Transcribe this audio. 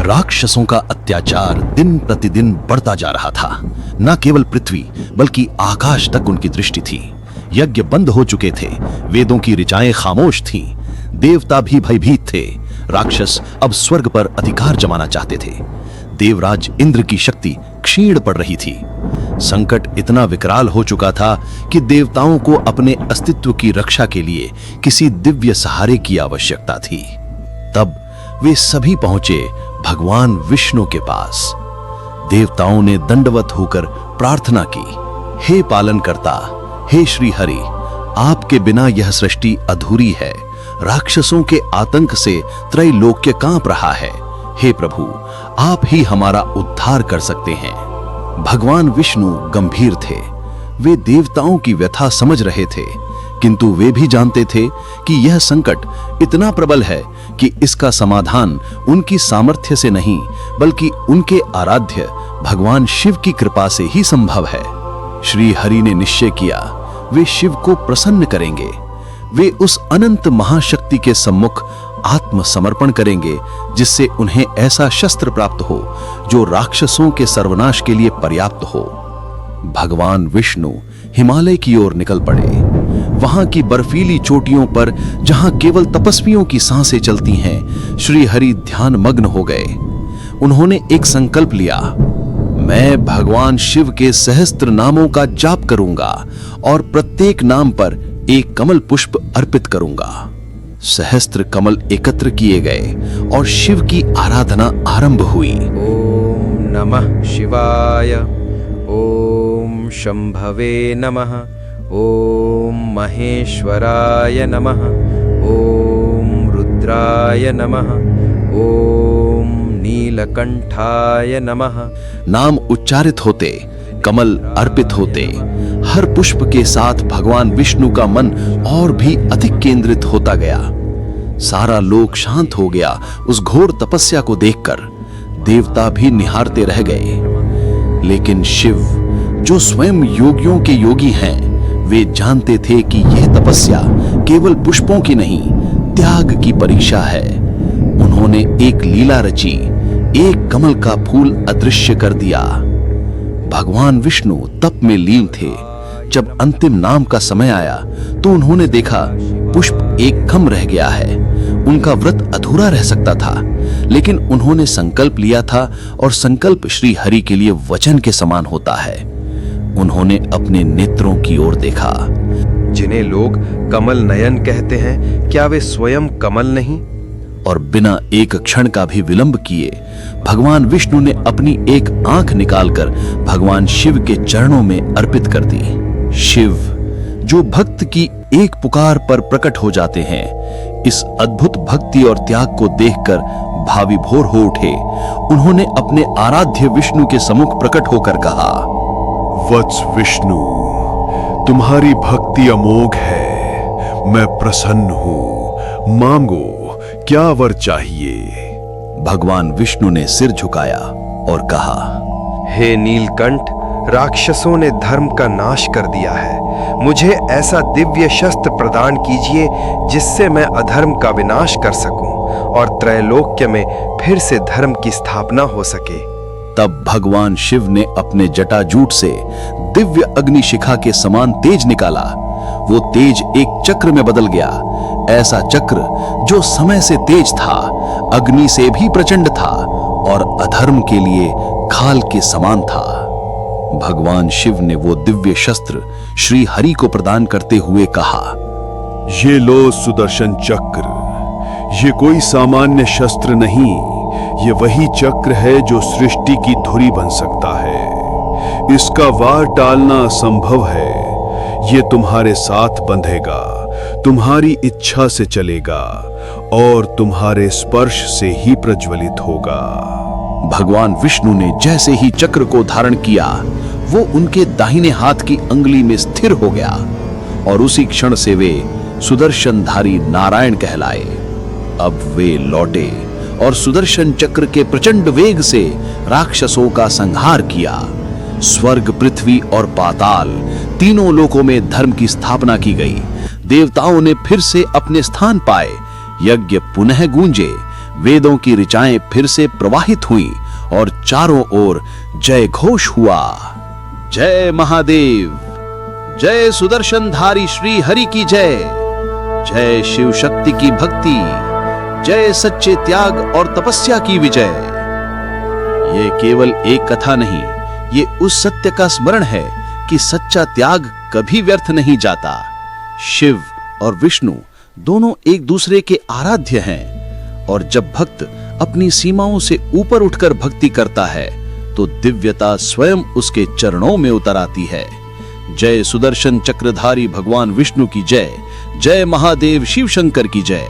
राक्षसों का अत्याचार दिन प्रतिदिन बढ़ता जा रहा था। न केवल पृथ्वी बल्कि आकाश तक उनकी दृष्टि थी। यज्ञ बंद हो चुके थे, वेदों की ऋचाएं खामोश थीं, देवता भी भयभीत थे। राक्षस अब स्वर्ग पर अधिकार जमाना चाहते थे। देवराज इंद्र की शक्ति क्षीण पड़ रही थी। संकट इतना विकराल हो चुका था कि देवताओं को अपने अस्तित्व की रक्षा के लिए किसी दिव्य सहारे की आवश्यकता थी। तब वे सभी पहुंचे भगवान विष्णु के पास। देवताओं ने दंडवत होकर प्रार्थना की, हे पालनकर्ता, हे श्री हरि, आपके बिना यह सृष्टि अधूरी है। राक्षसों के आतंक से त्रैलोक्य कांप रहा है। हे प्रभु, आप ही हमारा उद्धार कर सकते हैं। भगवान विष्णु गंभीर थे। वे देवताओं की व्यथा समझ रहे थे, किंतु वे भी जानते थे कि यह संकट इतना प्रबल है कि इसका समाधान उनकी सामर्थ्य से नहीं बल्कि उनके आराध्य भगवान शिव की कृपा से ही संभव है। श्री हरि ने निश्चय किया, वे शिव को प्रसन्न करेंगे। वे उस अनंत महाशक्ति के सम्मुख आत्मसमर्पण करेंगे जिससे उन्हें ऐसा शस्त्र प्राप्त हो जो राक्षसों के सर्वनाश के लिए पर्याप्त हो। भगवान विष्णु हिमालय की ओर निकल पड़े। वहां की बर्फीली चोटियों पर जहां केवल तपस्वियों की सांसें चलती हैं, श्री हरि ध्यान मग्न हो गए। उन्होंने एक संकल्प लिया, मैं भगवान शिव के सहस्त्र नामों का जाप करूंगा और प्रत्येक नाम पर एक कमल पुष्प अर्पित करूंगा। सहस्त्र कमल एकत्र किए गए और शिव की आराधना आरंभ हुई। ओम नमः शिवाय, ओम शंभवे नमः, ओम महेश्वराय नमः, ओम रुद्राय नमः, ओम नीलकंठाय नमः। नाम उच्चारित होते, कमल अर्पित होते, हर पुष्प के साथ भगवान विष्णु का मन और भी अधिक केंद्रित होता गया। सारा लोक शांत हो गया उस घोर तपस्या को देखकर। देवता भी निहारते रह गए। लेकिन शिव, जो स्वयं योगियों के योगी हैं, वे जानते थे कि यह तपस्या केवल पुष्पों की नहीं, त्याग की परीक्षा है। उन्होंने एक लीला रची, एक कमल का फूल अदृश्य कर दिया। भगवान विष्णु तप में लीन थे। जब अंतिम नाम का समय आया तो उन्होंने देखा पुष्प एक कम रह गया है। उनका व्रत अधूरा रह सकता था, लेकिन उन्होंने संकल्प लिया था और संकल्प श्री हरि के लिए वचन के समान होता है। उन्होंने अपने नेत्रों की ओर देखा। जिन्हें लोग कमल नयन कहते हैं, क्या वे स्वयं कमल नहीं? और बिना एक क्षण का भी विलंब किए भगवान विष्णु ने अपनी एक आंख निकालकर भगवान शिव के चरणों में अर्पित कर दी। शिव, जो भक्त की एक पुकार पर प्रकट हो जाते हैं, इस अद्भुत भक्ति और त्याग को देखकर भावी भोर हो उठे। उन्होंने अपने आराध्य विष्णु के सम्मुख प्रकट होकर कहा, वत्स विष्णु, तुम्हारी भक्ति अमोघ है, मैं प्रसन्न हूं। मांगो, क्या वर चाहिए? भगवान विष्णु ने सिर झुकाया और कहा, हे नीलकंठ, राक्षसों ने धर्म का नाश कर दिया है। मुझे ऐसा दिव्य शस्त्र प्रदान कीजिए जिससे मैं अधर्म का विनाश कर सकूं और त्रैलोक्य में फिर से धर्म की स्थापना हो सके। तब भगवान शिव ने अपने जटाजूट से दिव्य अग्निशिखा के समान तेज निकाला। वो तेज एक चक्र में बदल गया, ऐसा चक्र जो समय से तेज था, अग्नि से भी प्रचंड था और अधर्म के लिए खाल के समान था। भगवान शिव ने वो दिव्य शस्त्र श्री हरि को प्रदान करते हुए कहा, ये लो सुदर्शन चक्र। ये कोई सामान्य शस्त्र नहीं, ये वही चक्र है जो सृष्टि की धुरी बन सकता है। इसका वार टालना असंभव है। ये तुम्हारे साथ बंधेगा, तुम्हारी इच्छा से चलेगा और तुम्हारे स्पर्श से ही प्रज्वलित होगा। भगवान विष्णु ने जैसे ही चक्र को धारण किया, वो उनके दाहिने हाथ की अंगुली में स्थिर हो गया और उसी क्षण से वे सुदर्शनधारी नारायण कहलाए। अब वे लौटे और सुदर्शन चक्र के प्रचंड वेग से राक्षसों का संहार किया। स्वर्ग, पृथ्वी और पाताल, तीनों लोकों में धर्म की स्थापना की गई। देवताओं ने फिर से अपने स्थान पाए। यज्ञ पुनः गूंजे, वेदों की ऋचाएं फिर से प्रवाहित हुईं और चारों ओर जय घोष हुआ। जय महादेव, जय सुदर्शनधारी श्री हरि की जय, जय शिव शक्ति की भक्ति, जय सच्चे त्याग और तपस्या की विजय। ये केवल एक कथा नहीं, ये उस सत्य का स्मरण है कि सच्चा त्याग कभी व्यर्थ नहीं जाता। शिव और विष्णु दोनों एक दूसरे के आराध्य हैं और जब भक्त अपनी सीमाओं से ऊपर उठकर भक्ति करता है तो दिव्यता स्वयं उसके चरणों में उतर आती है। जय सुदर्शन चक्रधारी भगवान विष्णु की जय, जय महादेव शिव शंकर की जय।